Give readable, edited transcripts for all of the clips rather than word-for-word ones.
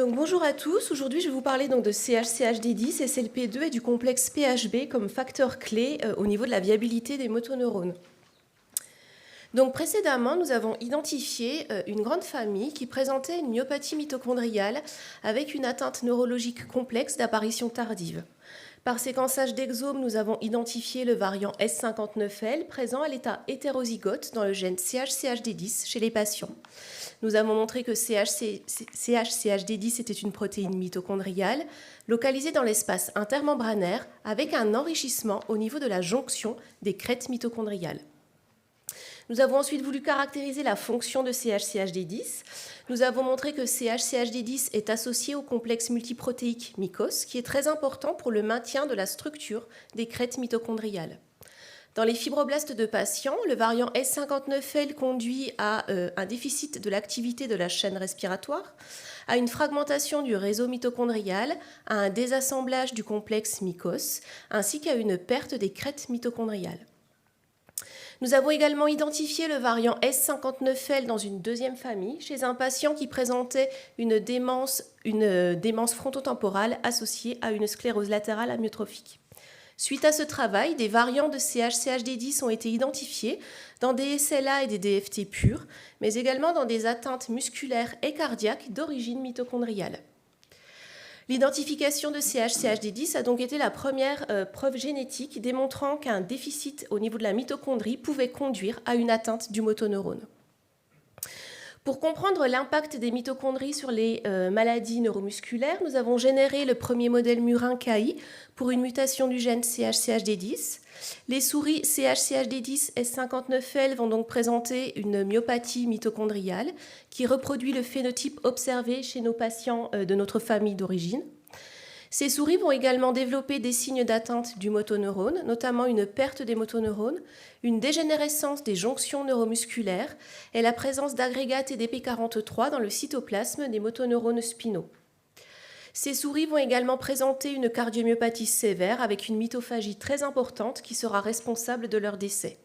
Donc, bonjour à tous. Aujourd'hui, je vais vous parler donc, de CH-CHD10, SLP2 et du complexe PHB comme facteur clé au niveau de la viabilité des motoneurones. Donc, précédemment, nous avons identifié une grande famille qui présentait une myopathie mitochondriale avec une atteinte neurologique complexe d'apparition tardive. Par séquençage d'exomes, nous avons identifié le variant S59L présent à l'état hétérozygote dans le gène CH-CHD10 chez les patients. Nous avons montré que CH-CHD10 était une protéine mitochondriale localisée dans l'espace intermembranaire avec un enrichissement au niveau de la jonction des crêtes mitochondriales. Nous avons ensuite voulu caractériser la fonction de CH-CHD10. Nous avons montré que CH-CHD10 est associé au complexe multiprotéique MYCOS, qui est très important pour le maintien de la structure des crêtes mitochondriales. Dans les fibroblastes de patients, le variant S59L conduit à un déficit de l'activité de la chaîne respiratoire, à une fragmentation du réseau mitochondrial, à un désassemblage du complexe MYCOS, ainsi qu'à une perte des crêtes mitochondriales. Nous avons également identifié le variant S59L dans une deuxième famille, chez un patient qui présentait une démence frontotemporale associée à une sclérose latérale amyotrophique. Suite à ce travail, des variants de CH-CHD10 ont été identifiés dans des SLA et des DFT purs, mais également dans des atteintes musculaires et cardiaques d'origine mitochondriale. L'identification de CH-CHD10 a donc été la première preuve génétique démontrant qu'un déficit au niveau de la mitochondrie pouvait conduire à une atteinte du motoneurone. Pour comprendre l'impact des mitochondries sur les maladies neuromusculaires, nous avons généré le premier modèle murin KI pour une mutation du gène CH-CHD10. Les souris CH-CHD10 S59L vont donc présenter une myopathie mitochondriale qui reproduit le phénotype observé chez nos patients de notre famille d'origine. Ces souris vont également développer des signes d'atteinte du motoneurone, notamment une perte des motoneurones, une dégénérescence des jonctions neuromusculaires et la présence d'agrégats TDP43 dans le cytoplasme des motoneurones spinaux. Ces souris vont également présenter une cardiomyopathie sévère avec une mitophagie très importante qui sera responsable de leur décès.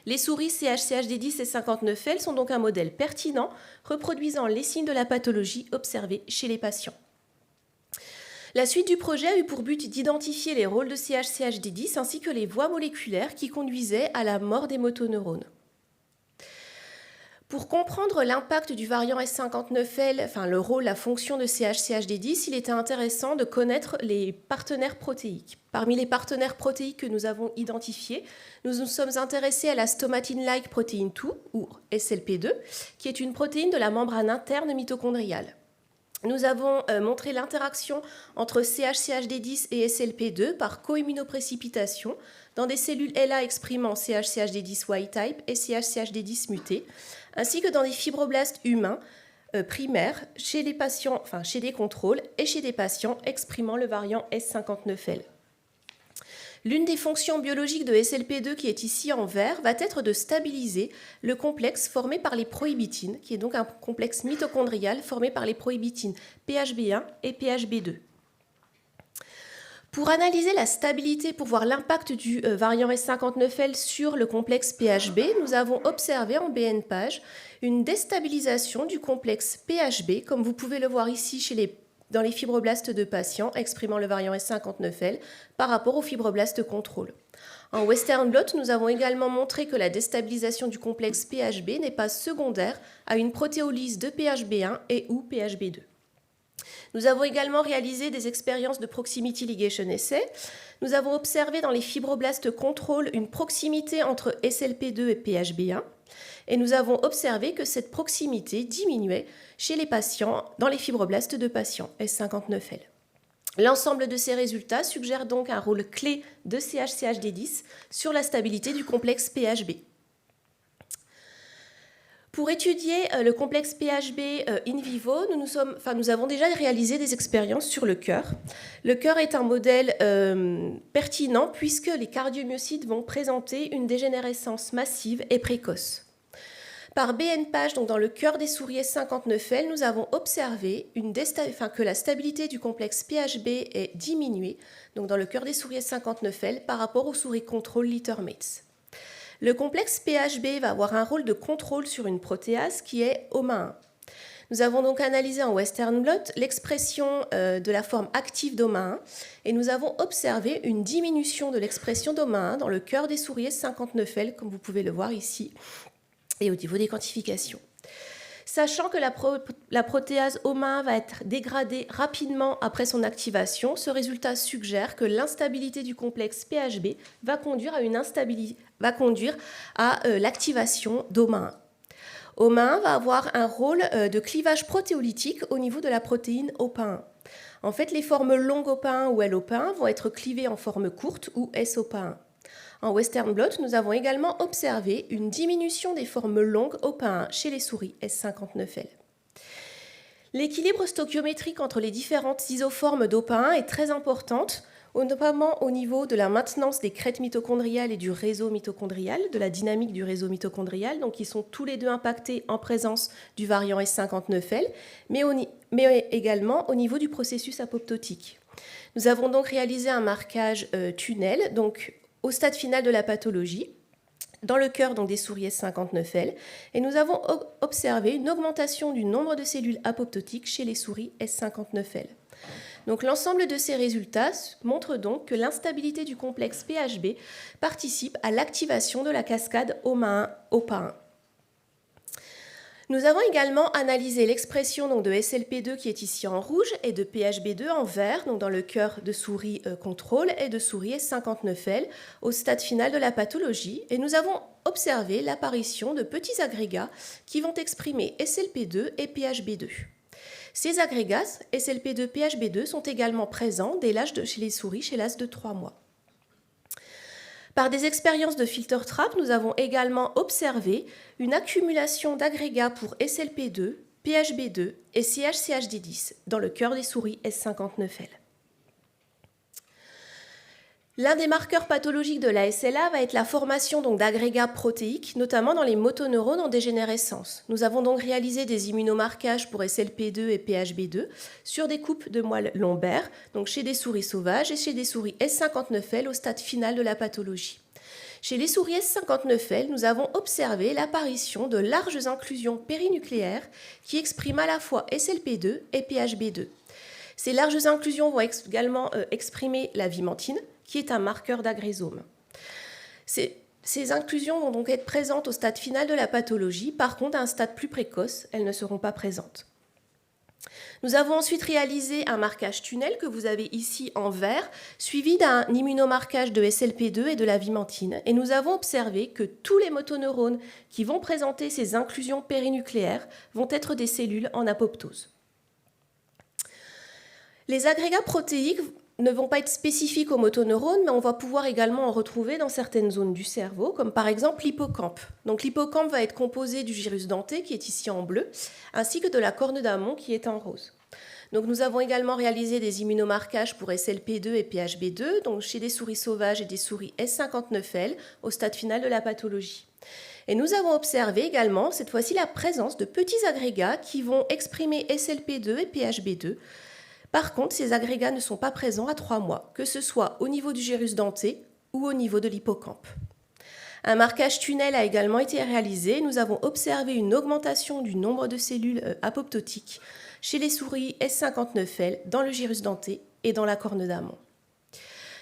Les souris CH-CHD10 et 59L sont donc un modèle pertinent reproduisant les signes de la pathologie observés chez les patients. La suite du projet a eu pour but d'identifier les rôles de CH-CHD10 ainsi que les voies moléculaires qui conduisaient à la mort des motoneurones. Pour comprendre l'impact du variant S59L, le rôle, la fonction de CH-CHD10, il était intéressant de connaître les partenaires protéiques. Parmi les partenaires protéiques que nous avons identifiés, nous nous sommes intéressés à la stomatine-like protein 2, ou SLP2, qui est une protéine de la membrane interne mitochondriale. Nous avons montré l'interaction entre CH-CHD10 et SLP2 par coimmunoprécipitation dans des cellules LA exprimant CH-CHD10 wild-type et CH-CHD10 muté, ainsi que dans des fibroblastes humains primaires chez les patients, chez des contrôles et chez des patients exprimant le variant S59L. L'une des fonctions biologiques de SLP2 qui est ici en vert va être de stabiliser le complexe formé par les prohibitines, qui est donc un complexe mitochondrial formé par les prohibitines PHB1 et PHB2. Pour analyser la stabilité, pour voir l'impact du variant S59L sur le complexe PHB, nous avons observé en BN-PAGE une déstabilisation du complexe PHB, comme vous pouvez le voir ici dans les fibroblastes de patients exprimant le variant S59L par rapport aux fibroblastes contrôle. En Western blot, nous avons également montré que la déstabilisation du complexe PHB n'est pas secondaire à une protéolyse de PHB1 et ou PHB2. Nous avons également réalisé des expériences de proximity ligation essay. Nous avons observé dans les fibroblastes contrôle une proximité entre SLP2 et PHB1. Et nous avons observé que cette proximité diminuait chez les patients dans les fibroblastes de patients S59L. L'ensemble de ces résultats suggère donc un rôle clé de CH-CHD10 sur la stabilité du complexe PHB. Pour étudier le complexe PHB in vivo, nous avons déjà réalisé des expériences sur le cœur. Le cœur est un modèle pertinent puisque les cardiomyocytes vont présenter une dégénérescence massive et précoce. Par BN-PAGE, donc dans le cœur des souris S59L, nous avons observé que la stabilité du complexe PHB est diminuée donc dans le cœur des souris S59L par rapport aux souris contrôle LitterMates. Le complexe PHB va avoir un rôle de contrôle sur une protéase qui est OMA1. Nous avons donc analysé en Western blot l'expression de la forme active d'OMA1 et nous avons observé une diminution de l'expression d'OMA1 dans le cœur des souris S59L, comme vous pouvez le voir ici, et au niveau des quantifications. Sachant que la protéase OMA1 va être dégradée rapidement après son activation, ce résultat suggère que l'instabilité du complexe PHB va conduire à l'activation d'OMA1. OMA1 va avoir un rôle de clivage protéolytique au niveau de la protéine OPA1. En fait, les formes longues OPA1 ou LOPA1 vont être clivées en forme courte ou SOPA1. En Western blot, nous avons également observé une diminution des formes longues OPA1 chez les souris S59L. L'équilibre stoichiométrique entre les différentes isoformes d'OPA1 est très importante, notamment au niveau de la maintenance des crêtes mitochondriales et du réseau mitochondrial, de la dynamique du réseau mitochondrial, donc qui sont tous les deux impactés en présence du variant S59L, mais également au niveau du processus apoptotique. Nous avons donc réalisé un marquage tunnel, donc au stade final de la pathologie, dans le cœur donc, des souris S59L, et nous avons observé une augmentation du nombre de cellules apoptotiques chez les souris S59L. Donc l'ensemble de ces résultats montre donc que l'instabilité du complexe PHB participe à l'activation de la cascade OMA1-OPA1. Nous avons également analysé l'expression de SLP2 qui est ici en rouge et de PHB2 en vert, donc dans le cœur de souris contrôle et de souris S59L au stade final de la pathologie, et nous avons observé l'apparition de petits agrégats qui vont exprimer SLP2 et PHB2. Ces agrégats, SLP2, PHB2, sont également présents dès l'âge chez les souris chez l'âge de 3 mois. Par des expériences de filter trap, nous avons également observé une accumulation d'agrégats pour SLP2, PHB2 et CHCHD10 dans le cœur des souris S59L. L'un des marqueurs pathologiques de la SLA va être la formation d'agrégats protéiques, notamment dans les motoneurones en dégénérescence. Nous avons donc réalisé des immunomarquages pour SLP2 et PHB2 sur des coupes de moelle lombaires, donc chez des souris sauvages et chez des souris S59L au stade final de la pathologie. Chez les souris S59L, nous avons observé l'apparition de larges inclusions périnucléaires qui expriment à la fois SLP2 et PHB2. Ces larges inclusions vont également exprimer la vimentine, qui est un marqueur d'agrésome. Ces inclusions vont donc être présentes au stade final de la pathologie. Par contre, à un stade plus précoce, elles ne seront pas présentes. Nous avons ensuite réalisé un marquage tunnel que vous avez ici en vert, suivi d'un immunomarquage de SLP2 et de la vimentine. Et nous avons observé que tous les motoneurones qui vont présenter ces inclusions périnucléaires vont être des cellules en apoptose. Les agrégats protéiques ne vont pas être spécifiques aux motoneurones, mais on va pouvoir également en retrouver dans certaines zones du cerveau, comme par exemple l'hippocampe. Donc l'hippocampe va être composé du gyrus denté, qui est ici en bleu, ainsi que de la corne d'amont, qui est en rose. Donc nous avons également réalisé des immunomarquages pour SLP2 et PHB2, donc chez des souris sauvages et des souris S59L, au stade final de la pathologie. Et nous avons observé également, cette fois-ci, la présence de petits agrégats qui vont exprimer SLP2 et PHB2. Par contre, ces agrégats ne sont pas présents à 3 mois, que ce soit au niveau du gyrus denté ou au niveau de l'hippocampe. Un marquage tunnel a également été réalisé. Nous avons observé une augmentation du nombre de cellules apoptotiques chez les souris S59L dans le gyrus denté et dans la corne d'amont.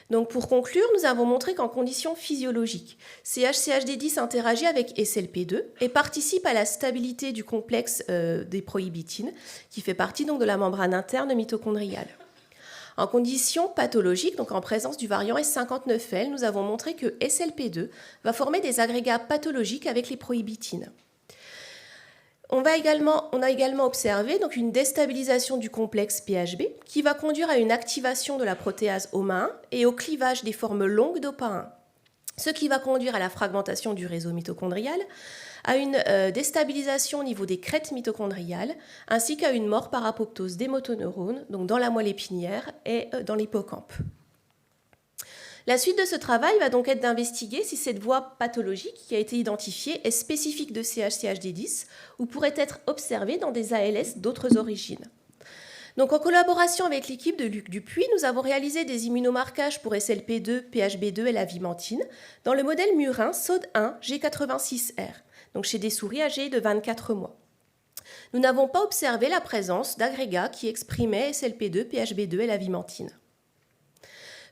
Donc pour conclure, nous avons montré qu'en conditions physiologiques, CHCHD10 interagit avec SLP2 et participe à la stabilité du complexe des prohibitines, qui fait partie donc de la membrane interne mitochondriale. En conditions pathologiques, donc en présence du variant S59L, nous avons montré que SLP2 va former des agrégats pathologiques avec les prohibitines. On a également observé donc, une déstabilisation du complexe PHB qui va conduire à une activation de la protéase OMA1 et au clivage des formes longues d'OPA1, ce qui va conduire à la fragmentation du réseau mitochondrial, à une déstabilisation au niveau des crêtes mitochondriales, ainsi qu'à une mort par apoptose des motoneurones, donc dans la moelle épinière et dans l'hippocampe. La suite de ce travail va donc être d'investiguer si cette voie pathologique qui a été identifiée est spécifique de CHCHD10 ou pourrait être observée dans des ALS d'autres origines. Donc, en collaboration avec l'équipe de Luc Dupuis, nous avons réalisé des immunomarquages pour SLP2, PHB2 et la vimentine dans le modèle murin SOD1 G86R, donc chez des souris âgées de 24 mois. Nous n'avons pas observé la présence d'agrégats qui exprimaient SLP2, PHB2 et la vimentine.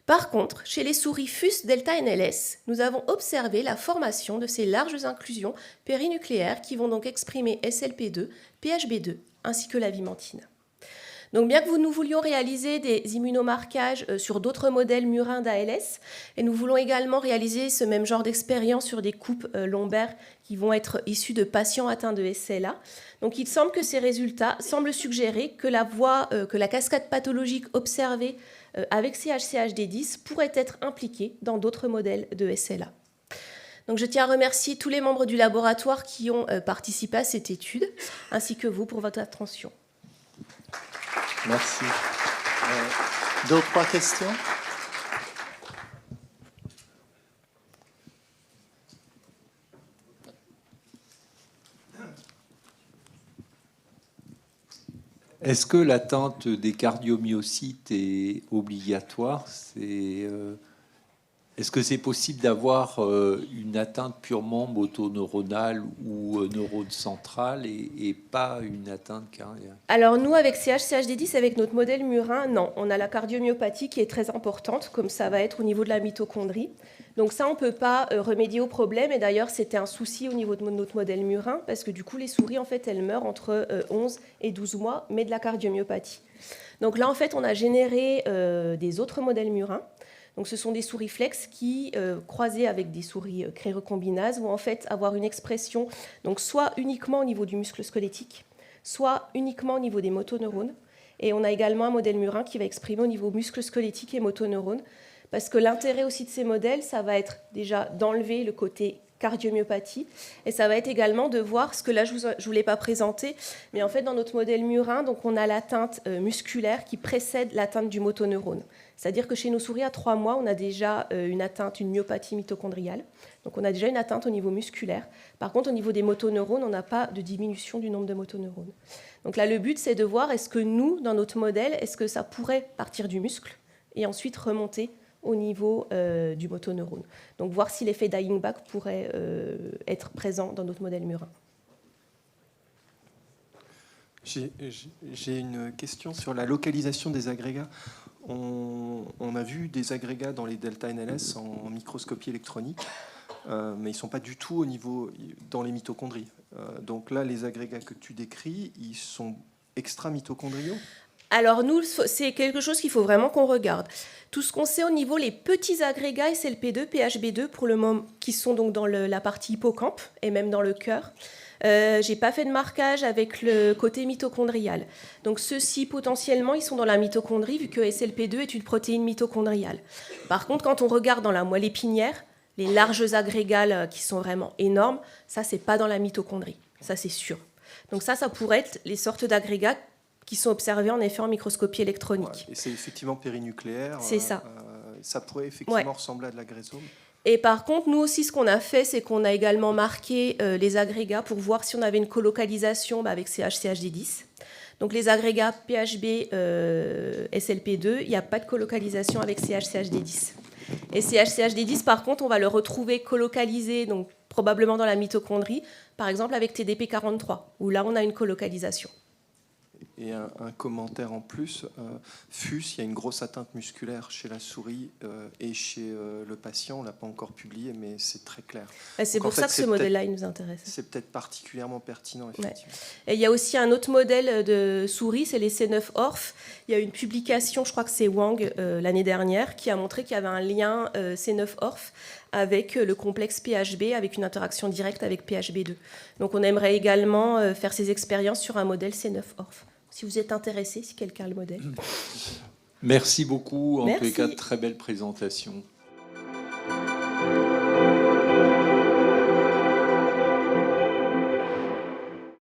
Par contre, chez les souris FUS delta NLS, nous avons observé la formation de ces larges inclusions périnucléaires qui vont donc exprimer SLP2, PHB2 ainsi que la vimentine. Donc bien que nous voulions réaliser des immunomarquages sur d'autres modèles murins d'ALS, et nous voulons également réaliser ce même genre d'expérience sur des coupes lombaires qui vont être issues de patients atteints de SLA. Donc il semble que ces résultats semblent suggérer que la cascade pathologique observée avec CHCHD10 pourrait être impliquée dans d'autres modèles de SLA. Donc je tiens à remercier tous les membres du laboratoire qui ont participé à cette étude, ainsi que vous pour votre attention. Merci. D'autres questions? Est-ce que l'atteinte des cardiomyocytes est obligatoire? Est-ce que c'est possible d'avoir une atteinte purement motoneuronale ou neurone centrale et pas une atteinte cardiaque? Alors nous, avec CHCHD10, avec notre modèle murin, non. On a la cardiomyopathie qui est très importante, comme ça va être au niveau de la mitochondrie. Donc ça, on ne peut pas remédier au problème. Et d'ailleurs, c'était un souci au niveau de notre modèle murin, parce que du coup, les souris, en fait, elles meurent entre 11 et 12 mois, mais de la cardiomyopathie. Donc là, en fait, on a généré des autres modèles murins. Donc, ce sont des souris flex qui, croisées avec des souris cré-recombinases, vont en fait avoir une expression donc soit uniquement au niveau du muscle squelettique, soit uniquement au niveau des motoneurones. Et on a également un modèle murin qui va exprimer au niveau muscle squelettique et motoneurones, parce que l'intérêt aussi de ces modèles, ça va être déjà d'enlever le côté cardiomyopathie, et ça va être également de voir ce que là je ne vous l'ai pas présenté, mais en fait dans notre modèle murin, donc on a l'atteinte musculaire qui précède l'atteinte du motoneurone. C'est-à-dire que chez nos souris à 3 mois, on a déjà une atteinte, une myopathie mitochondriale, donc on a déjà une atteinte au niveau musculaire. Par contre, au niveau des motoneurones, on n'a pas de diminution du nombre de motoneurones. Donc là, le but, c'est de voir est-ce que nous, dans notre modèle, est-ce que ça pourrait partir du muscle et ensuite remonter au niveau du motoneurone. Donc voir si l'effet dying back pourrait être présent dans notre modèle murin. J'ai une question sur la localisation des agrégats. On a vu des agrégats dans les delta NLS en microscopie électronique, mais ils ne sont pas du tout au niveau dans les mitochondries. Donc là, les agrégats que tu décris, ils sont extra-mitochondriaux? Alors nous, c'est quelque chose qu'il faut vraiment qu'on regarde. Tout ce qu'on sait au niveau, les petits agrégats SLP2, PHB2, pour le moment, qui sont donc dans la partie hippocampe et même dans le cœur, j'ai pas fait de marquage avec le côté mitochondrial. Donc ceux-ci, potentiellement, ils sont dans la mitochondrie, vu que SLP2 est une protéine mitochondriale. Par contre, quand on regarde dans la moelle épinière, les larges agrégats qui sont vraiment énormes, ça, c'est pas dans la mitochondrie. Ça, c'est sûr. Donc ça pourrait être les sortes d'agrégats qui sont observés en effet en microscopie électronique. Ouais, et c'est effectivement périnucléaire. C'est ça. Ça pourrait effectivement ressembler à de l'agrésome. Et par contre, nous aussi, ce qu'on a fait, c'est qu'on a également marqué les agrégats pour voir si on avait une colocalisation avec CHCHD10. Donc les agrégats PHB, SLP2, il n'y a pas de colocalisation avec CHCHD10. Et CHCHD10, par contre, on va le retrouver colocalisé, donc probablement dans la mitochondrie, par exemple avec TDP43, où là, on a une colocalisation. Et un commentaire en plus, FUS, il y a une grosse atteinte musculaire chez la souris et chez le patient. On ne l'a pas encore publié, mais c'est très clair. C'est pour ça que ce modèle-là, il nous intéresse. C'est peut-être particulièrement pertinent, effectivement. Ouais. Et il y a aussi un autre modèle de souris, c'est les C9-ORF. Il y a une publication, je crois que c'est Wang, l'année dernière, qui a montré qu'il y avait un lien C9-ORF avec le complexe PHB, avec une interaction directe avec PHB2. Donc on aimerait également faire ces expériences sur un modèle C9-ORF. Si vous êtes intéressé, si quelqu'un a le modèle. Merci beaucoup. En tous les cas, Merci. très belle présentation.